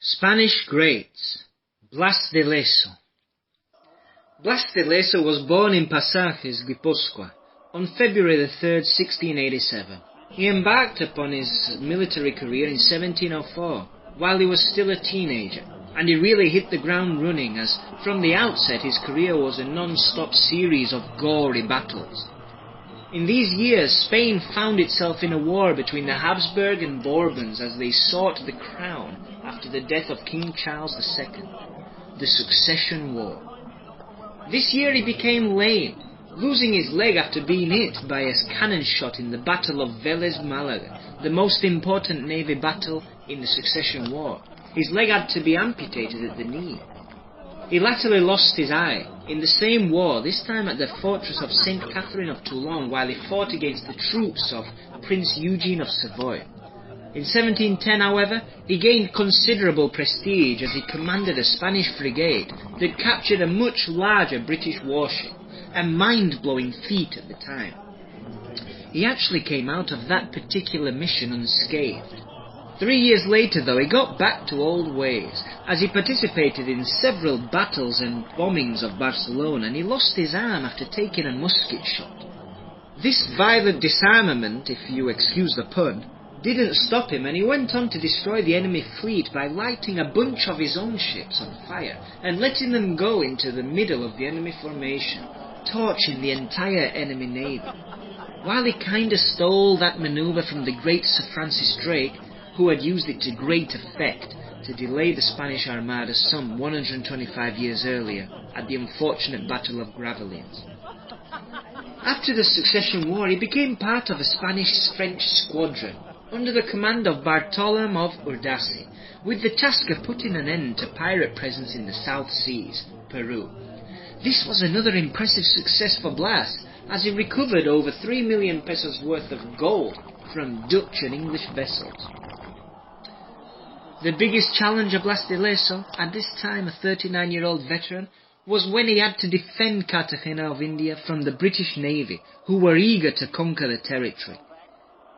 Spanish Greats. Blas de Lezo. Blas de Lezo was born in Pasajes, Guipúzcoa, on February the 3rd, 1687. He embarked upon his military career in 1704, while he was still a teenager, and he really hit the ground running as, from the outset, his career was a non-stop series of gory battles. In these years, Spain found itself in a war between the Habsburg and Bourbons as they sought the crown after the death of King Charles II, the Succession War. This year he became lame, losing his leg after being hit by a cannon shot in the Battle of Vélez Málaga, the most important navy battle in the Succession War. His leg had to be amputated at the knee. He latterly lost his eye in the same war, this time at the fortress of St. Catherine of Toulon, while he fought against the troops of Prince Eugene of Savoy. In 1710, however, he gained considerable prestige as he commanded a Spanish frigate that captured a much larger British warship, a mind-blowing feat at the time. He actually came out of that particular mission unscathed. 3 years later, though, he got back to old ways, as he participated in several battles and bombings of Barcelona, and he lost his arm after taking a musket shot. This violent disarmament, if you excuse the pun, didn't stop him, and he went on to destroy the enemy fleet by lighting a bunch of his own ships on fire and letting them go into the middle of the enemy formation, torching the entire enemy navy. While he kinda stole that manoeuvre from the great Sir Francis Drake, who had used it to great effect to delay the Spanish Armada some 125 years earlier at the unfortunate Battle of Gravelines. After the Succession War, he became part of a Spanish-French squadron under the command of Bartolome of Urdaci, with the task of putting an end to pirate presence in the South Seas, Peru. This was another impressive success for Blas, as he recovered over 3 million pesos worth of gold from Dutch and English vessels. The biggest challenge of Blas de Lezo, at this time a 39-year-old veteran, was when he had to defend Cartagena of India from the British Navy, who were eager to conquer the territory.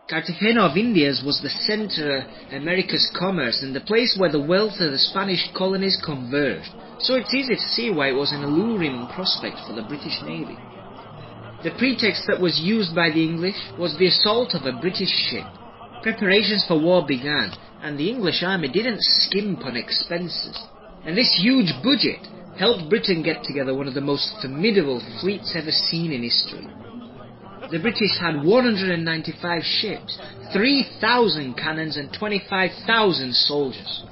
Cartagena of Indias was the centre of America's commerce and the place where the wealth of the Spanish colonies converged, so it's easy to see why it was an alluring prospect for the British Navy. The pretext that was used by the English was the assault of a British ship. Preparations for war began, and the English army didn't skimp on expenses, and this huge budget helped Britain get together one of the most formidable fleets ever seen in history. The British had 195 ships, 3,000 cannons and 25,000 soldiers.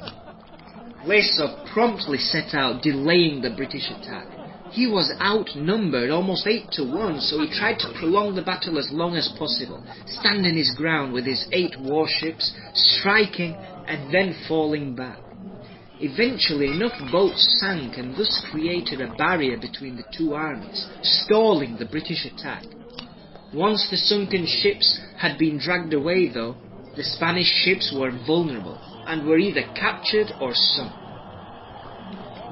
Lezo promptly set out delaying the British attack. He was outnumbered almost 8 to 1, so he tried to prolong the battle as long as possible, standing his ground with his 8 warships, striking and then falling back. Eventually enough boats sank and thus created a barrier between the two armies, stalling the British attack. Once the sunken ships had been dragged away, though, the Spanish ships were vulnerable and were either captured or sunk.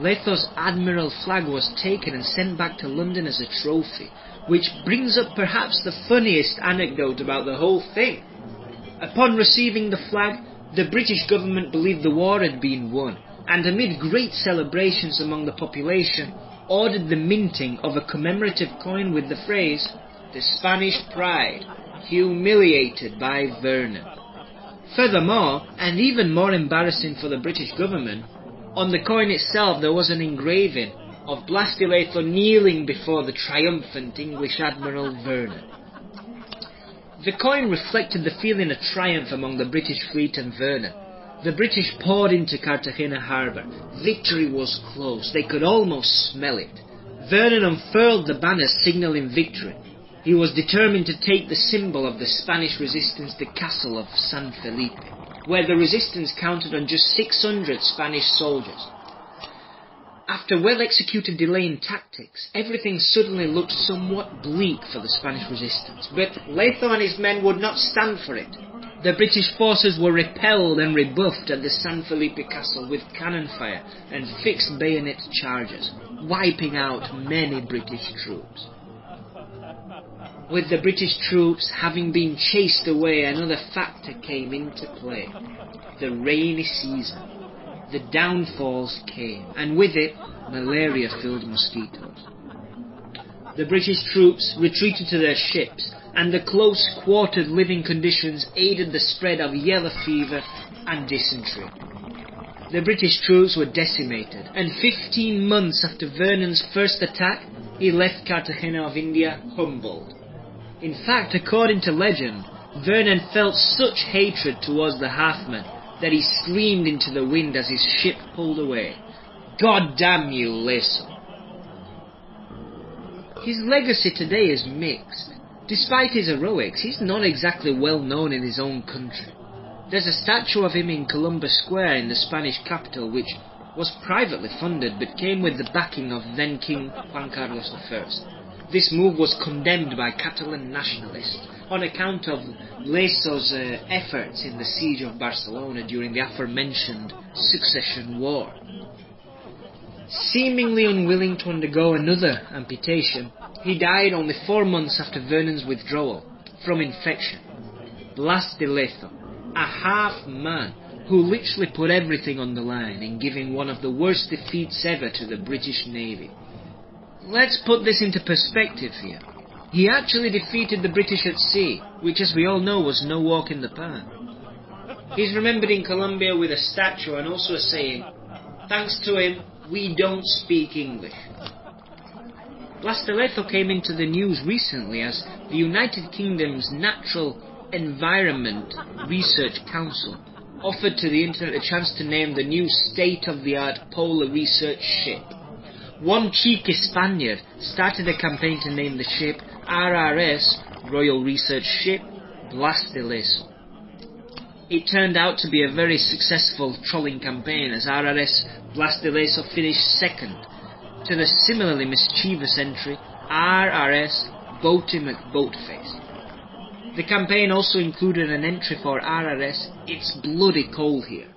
Lezo's admiral flag was taken and sent back to London as a trophy, which brings up perhaps the funniest anecdote about the whole thing. Upon receiving the flag, the British government believed the war had been won, and amid great celebrations among the population, ordered the minting of a commemorative coin with the phrase, "The Spanish Pride, humiliated by Vernon." Furthermore, and even more embarrassing for the British government, on the coin itself there was an engraving of Blas de Lezo kneeling before the triumphant English Admiral Vernon. The coin reflected the feeling of triumph among the British fleet and Vernon. The British poured into Cartagena harbour. Victory was close. They could almost smell it. Vernon unfurled the banners signalling victory. He was determined to take the symbol of the Spanish resistance to the castle of San Felipe, where the resistance counted on just 600 Spanish soldiers. After well-executed delaying tactics, everything suddenly looked somewhat bleak for the Spanish resistance, but Lezo and his men would not stand for it. The British forces were repelled and rebuffed at the San Felipe castle with cannon fire and fixed bayonet charges, wiping out many British troops. With the British troops having been chased away, another factor came into play: the rainy season. the downfalls came, and with it, malaria-filled mosquitoes. The British troops retreated to their ships, and the close-quartered living conditions aided the spread of yellow fever and dysentery. The British troops were decimated, and 15 months after Vernon's first attack, he left Cartagena of India humbled. In fact, according to legend, Vernon felt such hatred towards the Halfmen that he screamed into the wind as his ship pulled away, "God damn you, Lezo!" His legacy today is mixed. Despite his heroics, he's not exactly well known in his own country. There's a statue of him in Columbus Square in the Spanish capital, which was privately funded but came with the backing of then King Juan Carlos I. This move was condemned by Catalan nationalists on account of Lezo's efforts in the siege of Barcelona during the aforementioned Succession War. Seemingly unwilling to undergo another amputation, he died only 4 months after Vernon's withdrawal from infection. Blas de Lezo, a half-man who literally put everything on the line in giving one of the worst defeats ever to the British Navy. Let's put this into perspective here. He actually defeated the British at sea, which as we all know was no walk in the park. He's remembered in Colombia with a statue and also a saying, "Thanks to him, we don't speak English." Blas de Lezo came into the news recently as the United Kingdom's Natural Environment Research Council offered to the Internet a chance to name the new state-of-the-art polar research ship. One cheeky Spaniard started a campaign to name the ship RRS, Royal Research Ship, Blas de Lezo. It turned out to be a very successful trolling campaign as RRS Blas de Lezo finished second to the similarly mischievous entry RRS Boaty McBoatface. The campaign also included an entry for RRS It's Bloody Cold Here.